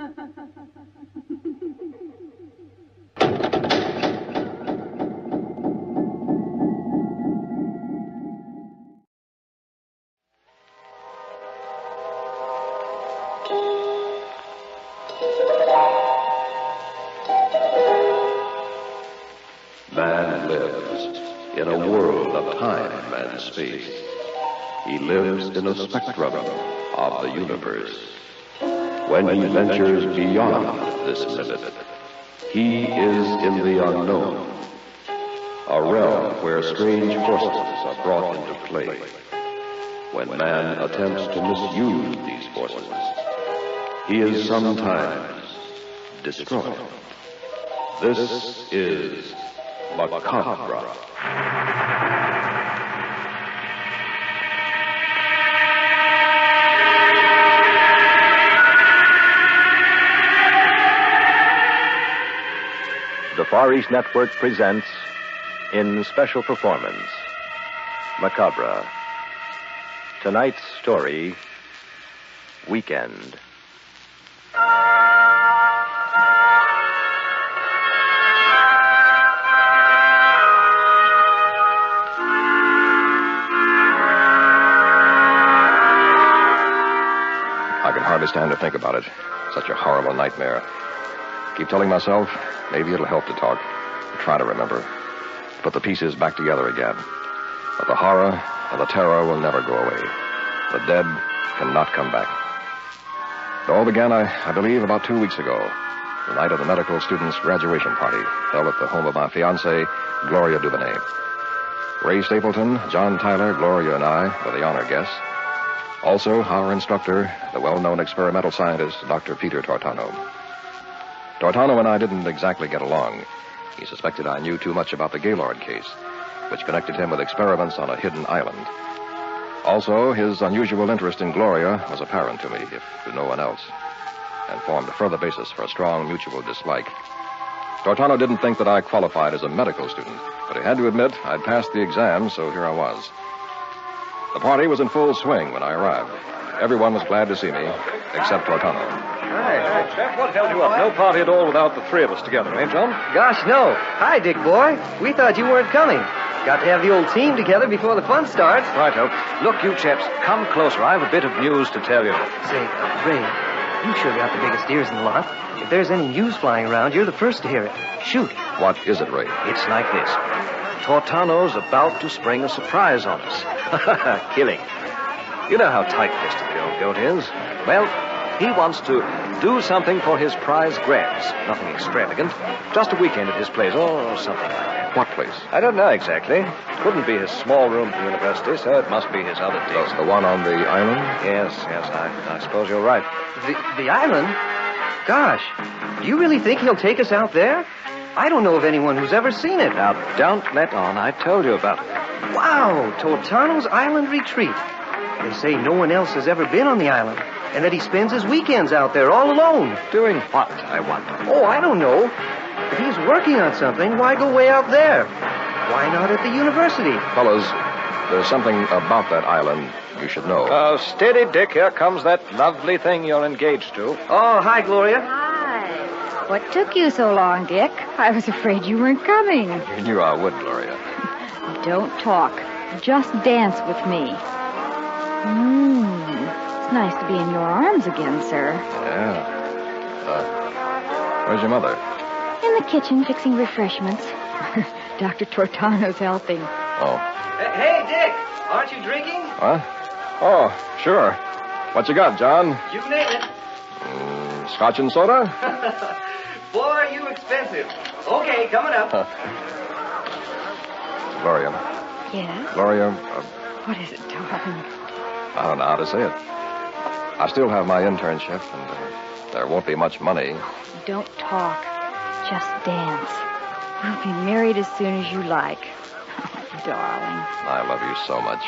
Man lives in a world of time and space. He lives in a spectrum of the universe. When he ventures beyond this limit, he is in the unknown, a realm where strange forces are brought into play. When man attempts to misuse these forces, he is sometimes destroyed. This is Macabre. The Far East Network presents, in special performance, Macabre. Tonight's story, Weekend. I can hardly stand to think about it. Such a horrible nightmare. Keep telling myself, maybe it'll help to talk. Try to remember. Put the pieces back together again. But the horror and the terror will never go away. The dead cannot come back. It all began, I believe, about 2 weeks ago. The night of the medical students' graduation party, held at the home of my fiancée, Gloria Duvernay. Ray Stapleton, John Tyler, Gloria, and I were the honor guests. Also, our instructor, the well-known experimental scientist, Dr. Peter Tortano. Tortano and I didn't exactly get along. He suspected I knew too much about the Gaylord case, which connected him with experiments on a hidden island. Also, his unusual interest in Gloria was apparent to me, if to no one else, and formed a further basis for a strong mutual dislike. Tortano didn't think that I qualified as a medical student, but he had to admit I'd passed the exam, so here I was. The party was in full swing when I arrived. Everyone was glad to see me, except Tortano. Hi, Jeff, what held you up? No party at all without the three of us together, eh, John? Gosh, no. Hi, Dick boy. We thought you weren't coming. Got to have the old team together before the fun starts. Righto. Look, you chaps, come closer. I have a bit of news to tell you. Say, Ray, you sure got the biggest ears in the lot. If there's any news flying around, you're the first to hear it. Shoot. What is it, Ray? It's like this. Tortano's about to spring a surprise on us. Killing. You know how tight-fisted the old goat is. Well, he wants to do something for his prize grabs. Nothing extravagant. Just a weekend at his place or something like that. What place? I don't know exactly. Couldn't be his small room at the university, so it must be his other digs. The one on the island? Yes, I suppose you're right. The island? Gosh, do you really think he'll take us out there? I don't know of anyone who's ever seen it. Now, don't let on. I told you about it. Wow, Tortano's Island Retreat. They say no one else has ever been on the island, and that he spends his weekends out there all alone. Doing what, I wonder? Oh, I don't know. If he's working on something, why go way out there? Why not at the university? Fellas, there's something about that island you should know. Oh, steady, Dick. Here comes that lovely thing you're engaged to. Oh, hi, Gloria. Hi. What took you so long, Dick? I was afraid you weren't coming. You knew I would, Gloria. Don't talk. Just dance with me. It's nice to be in your arms again, sir. Yeah. Where's your mother? In the kitchen, fixing refreshments. Dr. Tortano's helping. Oh. Hey, Dick, aren't you drinking? What? Oh, sure. What you got, John? You name it. Scotch and soda? Boy, are you expensive. Okay, coming up. Gloria. Yes? Gloria, What is it, darling? I don't know how to say it. I still have my internship, and there won't be much money. Don't talk. Just dance. We'll be married as soon as you like. Oh, darling. I love you so much.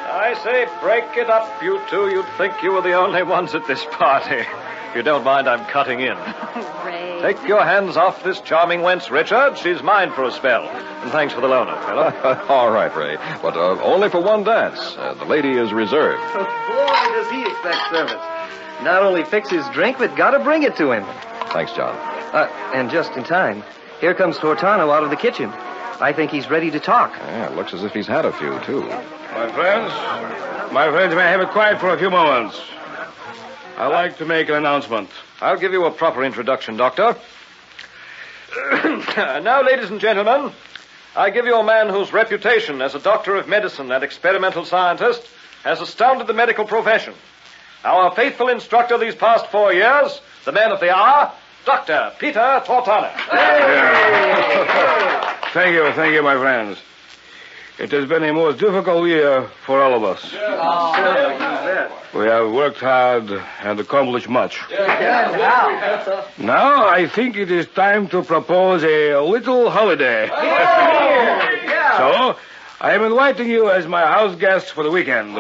I say, break it up, you two. You'd think you were the only ones at this party. If you don't mind, I'm cutting in. Ray. Take your hands off this charming wench, Richard. She's mine for a spell. And thanks for the loan, old fellow. All right, Ray. But only for one dance. The lady is reserved. Boy, does he expect service. Not only fix his drink, but gotta bring it to him. Thanks, John. And just in time. Here comes Tortano out of the kitchen. I think he's ready to talk. Yeah, it looks as if he's had a few, too. My friends, may I have it quiet for a few moments? I'd like to make an announcement. I'll give you a proper introduction, Doctor. Now, ladies and gentlemen, I give you a man whose reputation as a doctor of medicine and experimental scientist has astounded the medical profession. Our faithful instructor these past 4 years, the man of the hour, Dr. Peter Tortano. Thank you, my friends. It has been a most difficult year for all of us. We have worked hard and accomplished much. Now I think it is time to propose a little holiday. So, I am inviting you as my house guests for the weekend.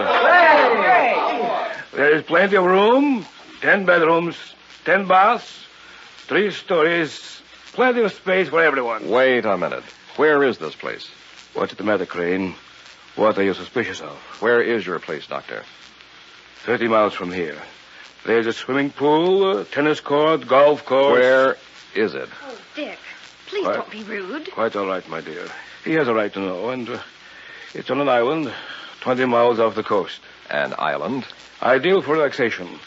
There is plenty of room, 10 bedrooms, 10 baths, 3 stories, plenty of space for everyone. Wait a minute. Where is this place? What's the matter, Crane? What are you suspicious of? Where is your place, Doctor? 30 miles from here. There's a swimming pool, a tennis court, golf course. Where is it? Oh, Dick, please don't be rude. Quite all right, my dear. He has a right to know, and it's on an island 20 miles off the coast. An island? Ideal for relaxation.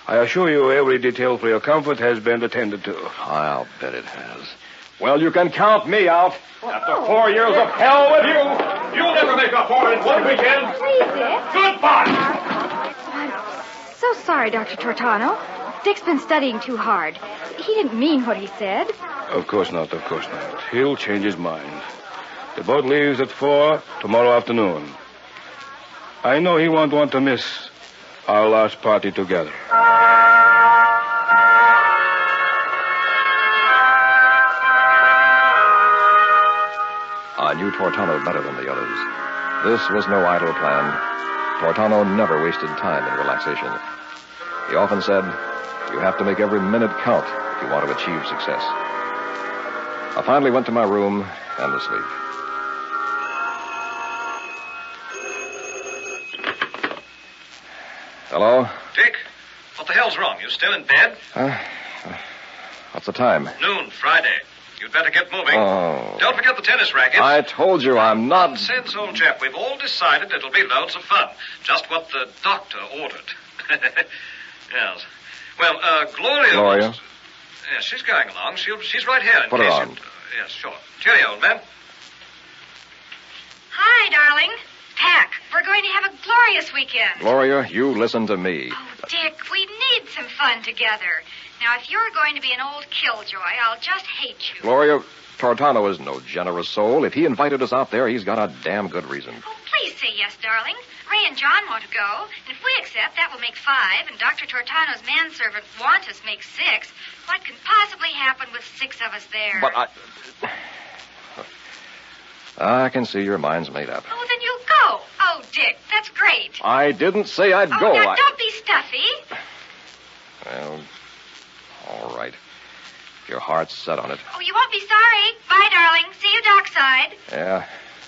I assure you every detail for your comfort has been attended to. I'll bet it has. Well, you can count me out. After 4 years of hell with you, you'll never make up for it in one weekend. Please, Dick. Goodbye. I'm so sorry, Dr. Tortano. Dick's been studying too hard. He didn't mean what he said. Of course not. He'll change his mind. The boat leaves at 4 tomorrow afternoon. I know he won't want to miss our last party together. I knew Tortano better than the others. This was no idle plan. Tortano never wasted time in relaxation. He often said, you have to make every minute count if you want to achieve success. I finally went to my room and to sleep. Hello? Dick, what the hell's wrong? You still in bed? What's the time? Noon, Friday. You'd better get moving. Oh. Don't forget the tennis rackets. I told you I'm not... Nonsense, old chap. We've all decided it'll be loads of fun. Just what the doctor ordered. Yes. Well, Gloria... Gloria? Yes, she's going along. She's right here. Put her on. Yes, sure. Cheerio, old man. Hi, darling. Pack, we're going to have a glorious weekend. Gloria, you listen to me. Oh, Dick, we need some fun together. Now, if you're going to be an old killjoy, I'll just hate you. Gloria, Tortano is no generous soul. If he invited us out there, he's got a damn good reason. Oh, please say yes, darling. Ray and John want to go. And if we accept, that will make 5. And Dr. Tortano's manservant want us make 6. What can possibly happen with 6 of us there? But I can see your mind's made up. Oh, then you'll go. Oh, Dick, that's great. I didn't say I'd Oh, go. now, don't be stuffy. Well, all right. If your heart's set on it. Oh, you won't be sorry. Bye, darling. See you dockside. Yeah.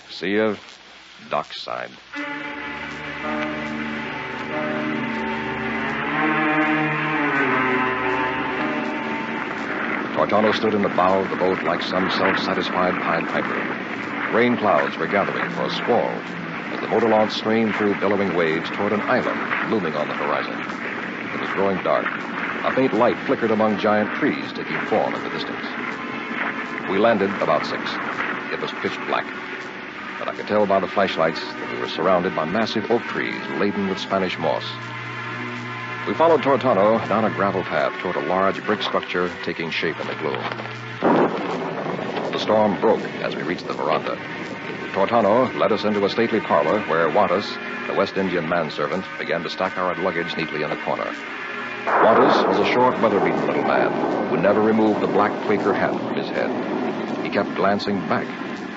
See you dockside. Tortano stood in the bow of the boat like some self-satisfied Pied Piper. Rain clouds were gathering for a squall as the motor launch streamed through billowing waves toward an island looming on the horizon. It was growing dark. A faint light flickered among giant trees, taking form in the distance. We landed about 6. It was pitch black, but I could tell by the flashlights that we were surrounded by massive oak trees laden with Spanish moss. We followed Tortano down a gravel path toward a large brick structure taking shape in the gloom. The storm broke as we reached the veranda. Tortano led us into a stately parlor where Wantus, the West Indian manservant, began to stack our luggage neatly in a corner. Wantus was a short, weather-beaten little man who never removed the black Quaker hat from his head. He kept glancing back,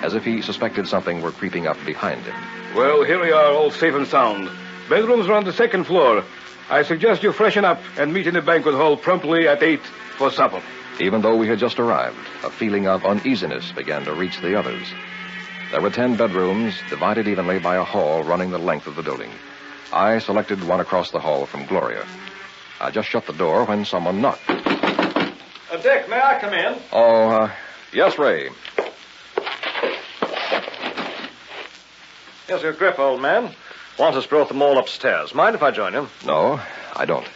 as if he suspected something were creeping up behind him. Well, here we are, all safe and sound. Bedrooms are on the 2nd floor. I suggest you freshen up and meet in the banquet hall promptly at 8 for supper. Even though we had just arrived, a feeling of uneasiness began to reach the others. There were 10 bedrooms, divided evenly by a hall running the length of the building. I selected one across the hall from Gloria. I just shut the door when someone knocked. Dick, may I come in? Oh, yes, Ray. Here's your grip, old man. Wantus brought them all upstairs. Mind if I join you? No, I don't.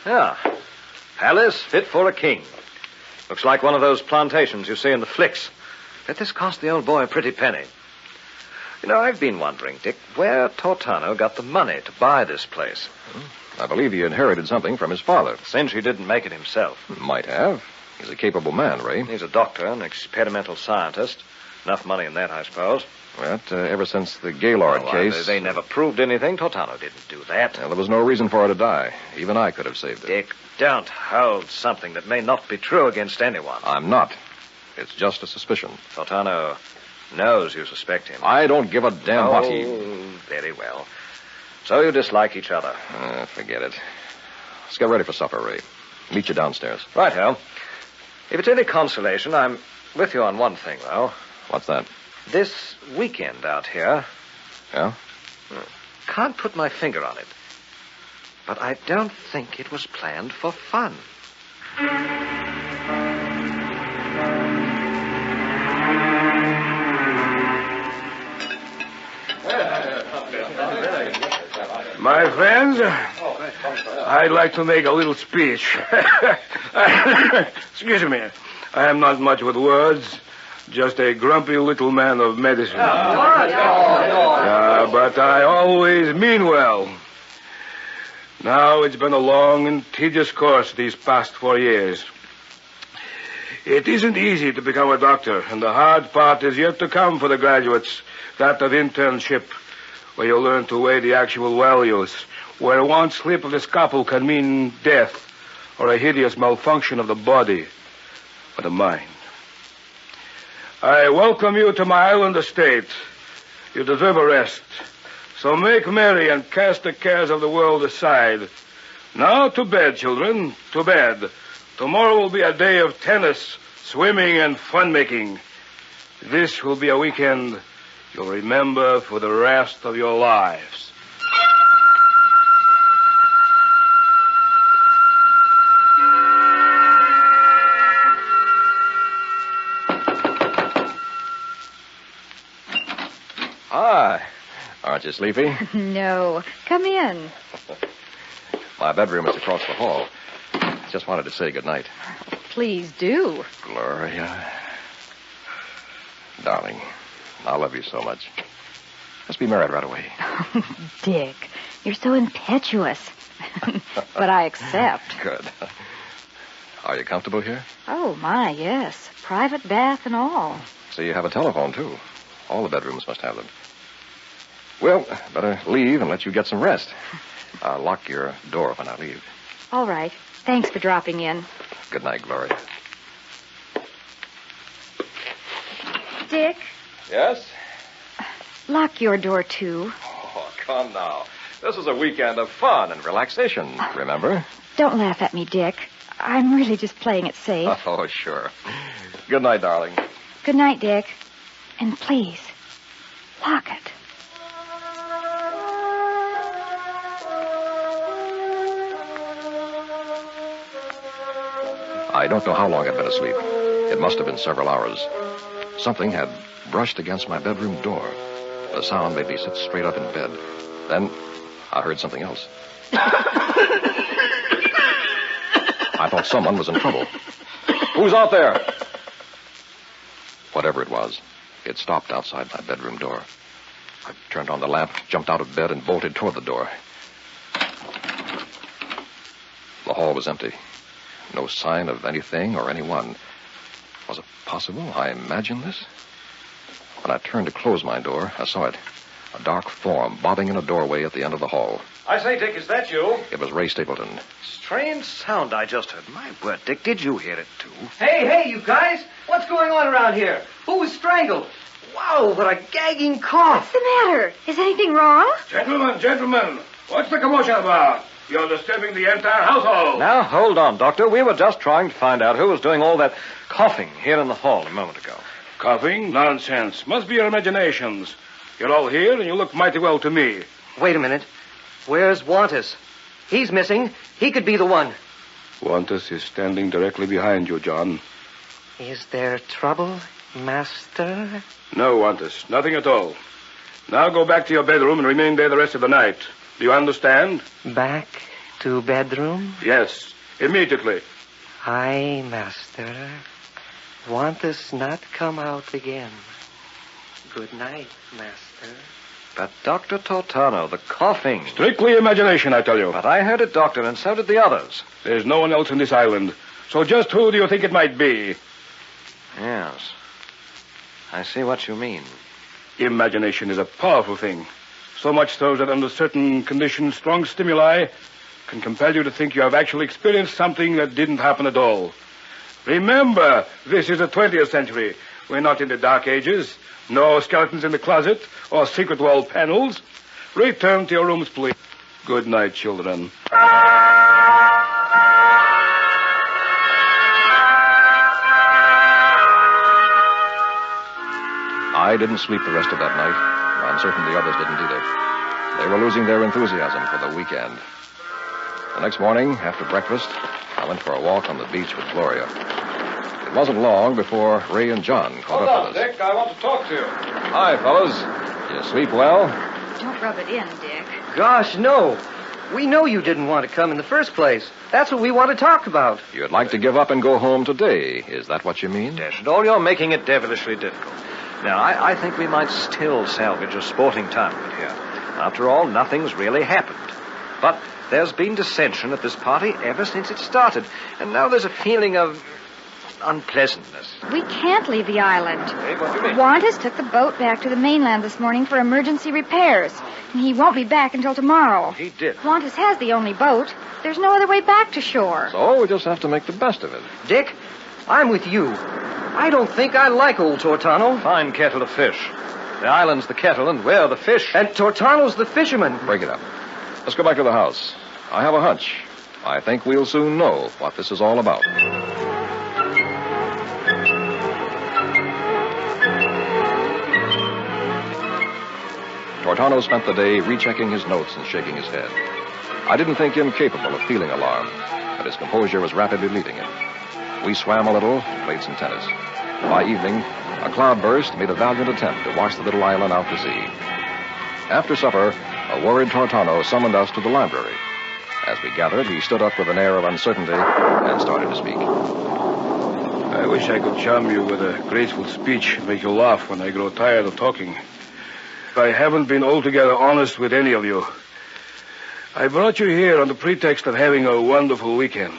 Yeah. Palace fit for a king. Looks like one of those plantations you see in the flicks. Bet this cost the old boy a pretty penny. You know, I've been wondering, Dick, where Tortano got the money to buy this place. I believe he inherited something from his father. Since he didn't make it himself. Might have. He's a capable man, Ray. He's a doctor, an experimental scientist. Enough money in that, I suppose. But ever since the Gaylord case... They never proved anything. Tortano didn't do that. Well, there was no reason for her to die. Even I could have saved her. Dick, don't hold something that may not be true against anyone. I'm not. It's just a suspicion. Tortano knows you suspect him. I don't give a damn what he... Very well. So you dislike each other. Forget it. Let's get ready for supper, Ray. Meet you downstairs. Righto. If it's any consolation, I'm with you on one thing, though. What's that? This weekend out here... Yeah? Can't put my finger on it. But I don't think it was planned for fun. My friends, I'd like to make a little speech. Excuse me. I am not much with words. Just a grumpy little man of medicine. But I always mean well. Now, it's been a long and tedious course these past 4 years. It isn't easy to become a doctor, and the hard part is yet to come for the graduates, that of internship, where you learn to weigh the actual values, where one slip of the scalpel can mean death or a hideous malfunction of the body or the mind. I welcome you to my island estate. You deserve a rest. So make merry and cast the cares of the world aside. Now to bed, children, to bed. Tomorrow will be a day of tennis, swimming, and fun-making. This will be a weekend you'll remember for the rest of your lives. Hi. Aren't you sleepy? No. Come in. My bedroom is across the hall. Just wanted to say goodnight. Please do. Gloria. Darling, I love you so much. Let's be married right away. Dick, you're so impetuous. But I accept. Good. Are you comfortable here? Oh, my, yes. Private bath and all. So you have a telephone, too. All the bedrooms must have them. Well, better leave and let you get some rest. I'll lock your door when I leave. All right. Thanks for dropping in. Good night, Gloria. Dick, Yes? lock your door, too. Oh, come now. This is a weekend of fun and relaxation, remember? Don't laugh at me, Dick. I'm really just playing it safe. Oh, sure. Good night, darling. Good night, Dick. And please, lock it. I don't know how long I'd been asleep. It must have been several hours. Something had brushed against my bedroom door. The sound made me sit straight up in bed. Then I heard something else. I thought someone was in trouble. Who's out there? Whatever it was, it stopped outside my bedroom door. I turned on the lamp, jumped out of bed, and bolted toward the door. The hall was empty. No sign of anything or anyone. Was it possible I imagined this? When I turned to close my door, I saw it. A dark form bobbing in a doorway at the end of the hall. I say, Dick, is that you? It was Ray Stapleton. Strange sound I just heard. My word, Dick, did you hear it, too? Hey, you guys. What's going on around here? Who was strangled? Wow, what a gagging cough. What's the matter? Is anything wrong? Gentlemen, what's the commotion about? You're disturbing the entire household. Now, hold on, Doctor. We were just trying to find out who was doing all that coughing here in the hall a moment ago. Coughing? Nonsense. Must be your imaginations. You're all here, and you look mighty well to me. Wait a minute. Where's Wantus? He's missing. He could be the one. Wantus is standing directly behind you, John. Is there trouble, Master? No, Wantus. Nothing at all. Now go back to your bedroom and remain there the rest of the night. Do you understand? Back to bedroom? Yes. Immediately. Aye, Master. Want us not come out again. Good night, Master. But, Dr. Tortano, the coughing. Strictly imagination, I tell you. But I heard it, Doctor, and so did the others. There's no one else on this island. So just who do you think it might be? Yes. I see what you mean. Imagination is a powerful thing. So much so that under certain conditions, strong stimuli can compel you to think you have actually experienced something that didn't happen at all. Remember, this is the 20th century. We're not in the Dark Ages. No skeletons in the closet or secret wall panels. Return to your rooms, please. Good night, children. I didn't sleep the rest of that night. I'm certain the others didn't either. They were losing their enthusiasm for the weekend. The next morning, after breakfast, I went for a walk on the beach with Gloria. It wasn't long before Ray and John caught up with us. Dick. I want to talk to you. Hi, fellas. You sleep well? Don't rub it in, Dick. Gosh, no. We know you didn't want to come in the first place. That's what we want to talk about. You'd like to give up and go home today. Is that what you mean? Dash it all, you're making it devilishly difficult. Now, I think we might still salvage a sporting tournament here. After all, nothing's really happened. But there's been dissension at this party ever since it started. And now there's a feeling of unpleasantness. We can't leave the island. Hey, what do you mean? Wantus took the boat back to the mainland this morning for emergency repairs. And he won't be back until tomorrow. He did. Wantus has the only boat. There's no other way back to shore. So we just have to make the best of it. Dick, I'm with you. I don't think I like old Tortano. Fine kettle of fish. The island's the kettle, and we're the fish. And Tortano's the fisherman. Break it up. Let's go back to the house. I have a hunch. I think we'll soon know what this is all about. Tortano spent the day rechecking his notes and shaking his head. I didn't think him capable of feeling alarm, but his composure was rapidly leaving him. We swam a little and played some tennis. By evening, a cloudburst made a valiant attempt to wash the little island out to sea. After supper, a worried Tortano summoned us to the library. As we gathered, he stood up with an air of uncertainty and started to speak. I wish I could charm you with a graceful speech and make you laugh when I grow tired of talking. I haven't been altogether honest with any of you. I brought you here on the pretext of having a wonderful weekend.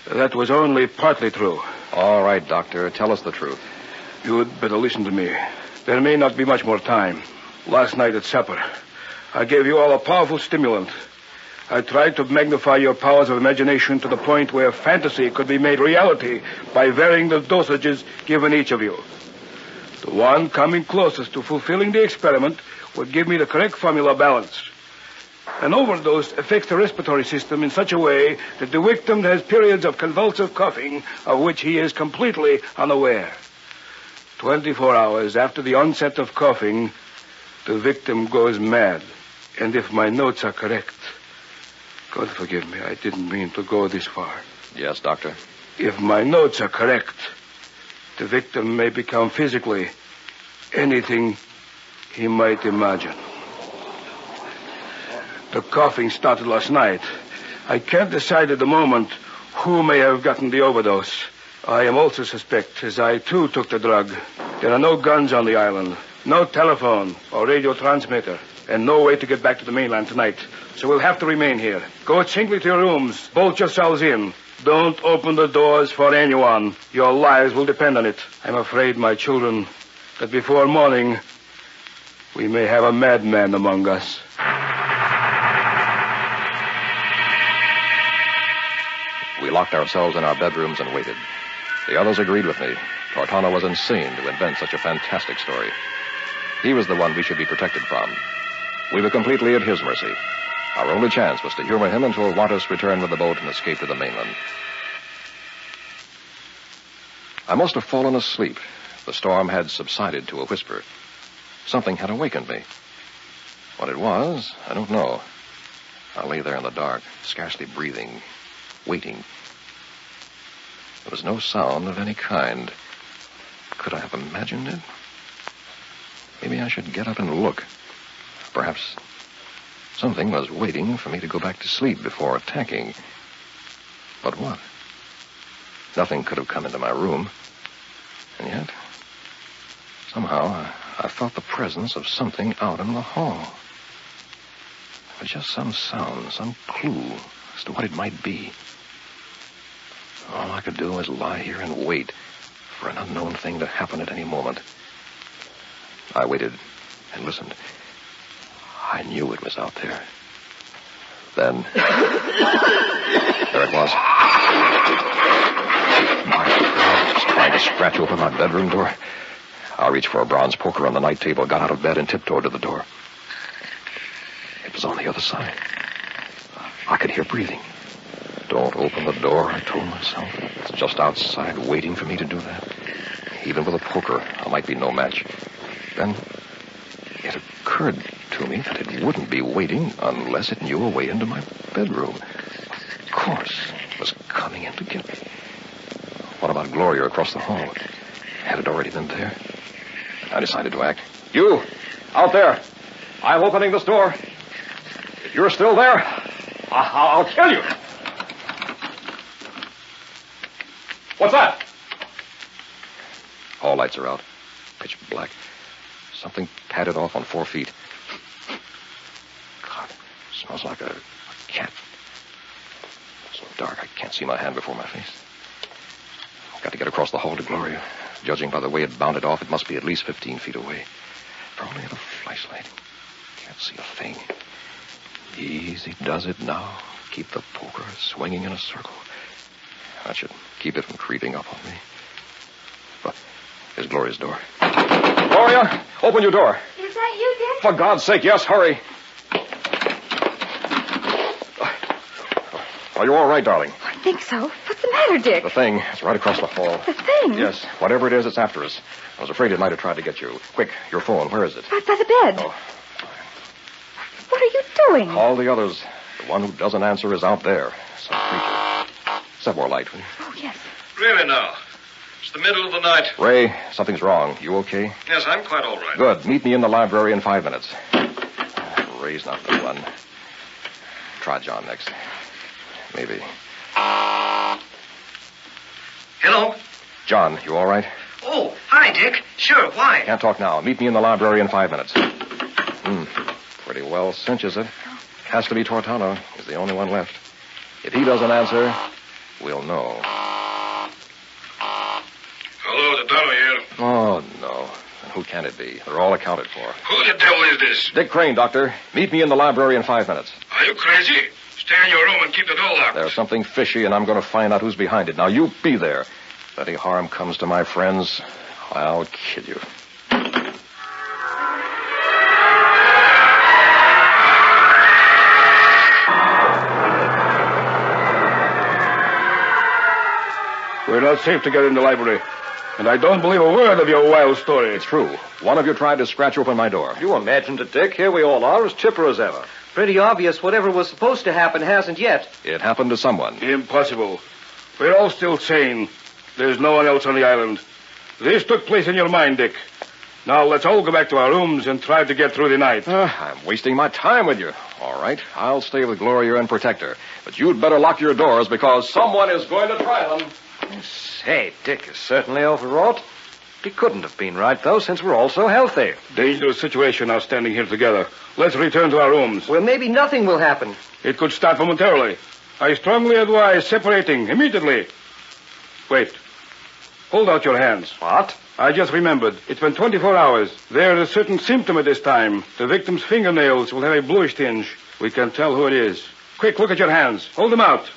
That was only partly true. All right, Doctor, tell us the truth. You'd better listen to me. There may not be much more time. Last night at supper, I gave you all a powerful stimulant. I tried to magnify your powers of imagination to the point where fantasy could be made reality by varying the dosages given each of you. The one coming closest to fulfilling the experiment would give me the correct formula balance. An overdose affects the respiratory system in such a way that the victim has periods of convulsive coughing of which he is completely unaware. 24 hours after the onset of coughing, the victim goes mad. And if my notes are correct, God forgive me, I didn't mean to go this far. Yes, Doctor. If my notes are correct, the victim may become physically anything he might imagine. The coughing started last night. I can't decide at the moment who may have gotten the overdose. I am also suspect, as I too took the drug. There are no guns on the island, no telephone or radio transmitter, and no way to get back to the mainland tonight. So we'll have to remain here. Go singly to your rooms. Bolt yourselves in. Don't open the doors for anyone. Your lives will depend on it. I'm afraid, my children, that before morning, we may have a madman among us. We locked ourselves in our bedrooms and waited. The others agreed with me. Tortano was insane to invent such a fantastic story. He was the one we should be protected from. We were completely at his mercy. Our only chance was to humor him until Wantus returned with the boat and escaped to the mainland. I must have fallen asleep. The storm had subsided to a whisper. Something had awakened me. What it was, I don't know. I lay there in the dark, scarcely breathing, waiting. There was no sound of any kind. Could I have imagined it? Maybe I should get up and look. Perhaps something was waiting for me to go back to sleep before attacking. But what? Nothing could have come into my room. And yet, somehow, I felt the presence of something out in the hall. But just some sound, some clue as to what it might be. All I could do was lie here and wait for an unknown thing to happen at any moment. I waited and listened. I knew it was out there. Then, there it was. My God, it's trying to scratch open my bedroom door. I reached for a bronze poker on the night table, got out of bed, and tiptoed to the door. It was on the other side. I could hear breathing. Don't open the door, I told myself. It's just outside, waiting for me to do that. Even with a poker, I might be no match. Then it occurred to me that it wouldn't be waiting unless it knew a way into my bedroom. Of course, it was coming in to get me. What about Gloria across the hall? Had it already been there? I decided to act. You, out there, I'm opening this door. If you're still there, I'll kill you. What's that? All lights are out. Pitch black. Something padded off on 4 feet. God, smells like a cat. It's so dark I can't see my hand before my face. I've got to get across the hall to Gloria. Judging by the way it bounded off, it must be at least 15 feet away. Probably at a flashlight. Can't see a thing. Easy does it now. Keep the poker swinging in a circle. That should keep it from creeping up on me. But there's Gloria's door. Gloria, open your door. Is that you, Dick? For God's sake, yes, hurry. Are you all right, darling? I think so. What's the matter, Dick? The thing is right across the hall. The thing? Yes, whatever it is, it's after us. I was afraid it might have tried to get you. Quick, your phone, where is it? Right by the bed. Oh, What are you doing? call the others. The one who doesn't answer is out there. Some creature. Set more light, will you? Oh, yes. Really now? It's the middle of the night. Ray, something's wrong. You okay? Yes, I'm quite all right. Good. Meet me in the library in 5 minutes. Ray's not the one. Try John next. Maybe. Hello? John, you all right? Oh, hi, Dick. Sure, why? Can't talk now. Meet me in the library in 5 minutes. Pretty well cinches it. Has to be Tortano. He's the only one left. If he doesn't answer, we'll know. Hello, Tortano here. Oh, no. And who can it be? They're all accounted for. Who the devil is this? Dick Crane, Doctor. Meet me in the library in 5 minutes. Are you crazy? Stay in your room and keep the door locked. There's something fishy, and I'm going to find out who's behind it. Now, you be there. If any harm comes to my friends, I'll kill you. We're not safe together in the library. And I don't believe a word of your wild story. It's true. One of you tried to scratch open my door. You imagined it, Dick. Here we all are, as chipper as ever. Pretty obvious whatever was supposed to happen hasn't yet. It happened to someone. Impossible. We're all still sane. There's no one else on the island. This took place in your mind, Dick. Now let's all go back to our rooms and try to get through the night. I'm wasting my time with you. All right, I'll stay with Gloria and protect her. But you'd better lock your doors because someone is going to try them. Say, Dick is certainly overwrought. He couldn't have been right, though, since we're all so healthy. Dangerous situation now standing here together. Let's return to our rooms. Well, maybe nothing will happen. It could start momentarily. I strongly advise separating immediately. Wait. Hold out your hands. What? I just remembered. It's been 24 hours. There is a certain symptom at this time. The victim's fingernails will have a bluish tinge. We can tell who it is. Quick, look at your hands. Hold them out.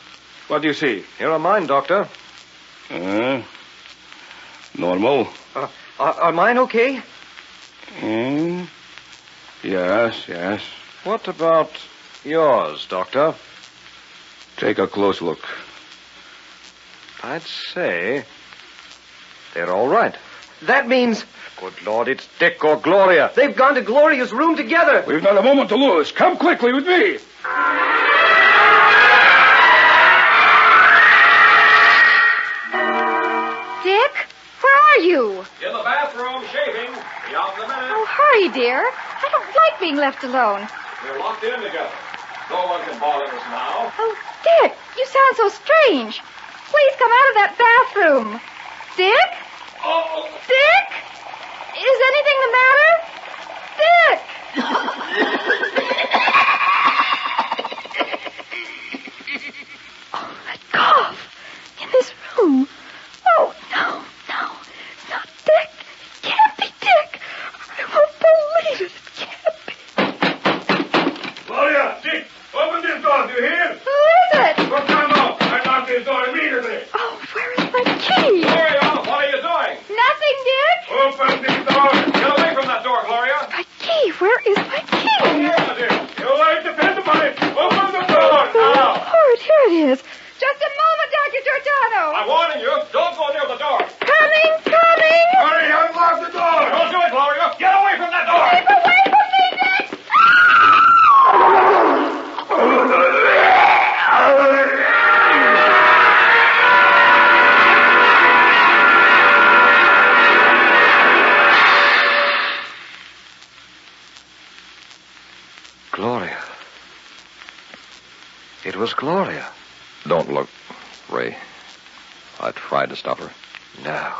What do you see? Here are mine, Doctor. Normal. Are mine okay? Yes. What about yours, Doctor? Take a close look. I'd say they're all right. That means Good Lord, it's Dick or Gloria. they've gone to Gloria's room together. We've not a moment to lose. Come quickly with me. Beyond the minute. Oh, hurry, dear. I don't like being left alone. We're locked in together. No one can bother us now. Oh, Dick, you sound so strange. Please come out of that bathroom. Dick? Oh! Dick? Is anything the matter? Dick! Oh, that cough. In this room. Oh, no. It's not Dick. It can't be Dick. I won't believe it. It can't be. Gloria, Dick, open this door. Do you hear? Who is it? Don't come out. I locked this door immediately. Oh, where is my key? Gloria, what are you doing? Nothing, Dick. Open this door. Get away from that door, Gloria. My key. Where is my key? Here, dear. You ain't depend upon it. Open the door now. Oh, here it is. Just a moment, Dr. Tortano. I'm warning you. Don't go near the door. Coming. Hurry, unlock the door. Don't do it, Gloria. Get away from that door. Keep away from me, Dick. Gloria. It was Gloria. Don't look, Ray. I tried to stop her. No.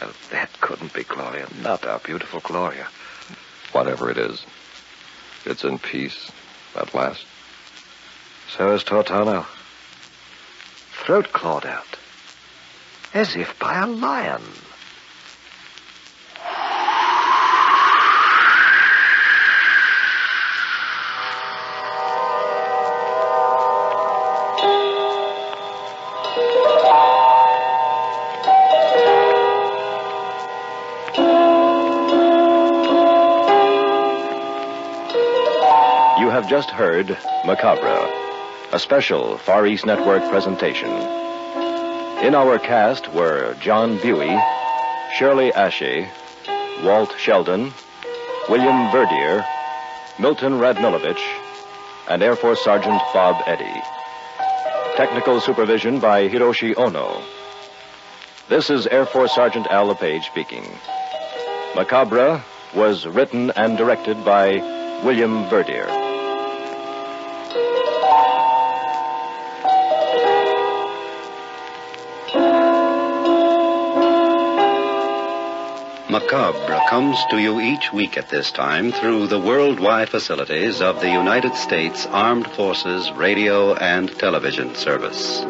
No, that couldn't be Gloria. Not our beautiful Gloria. Whatever it is, it's in peace at last. So is Tortano. Throat clawed out. As if by a lion. You have just heard Macabre, a special Far East Network presentation. In our cast were John Buey, Shirley Ashe, Walt Sheldon, William Verdier, Milton Radmilovich, and Air Force Sergeant Bob Eddy. Technical supervision by Hiroshi Ono. This is Air Force Sergeant Al LePage speaking. Macabre was written and directed by William Verdier. Macabre comes to you each week at this time through the worldwide facilities of the United States Armed Forces Radio and Television Service.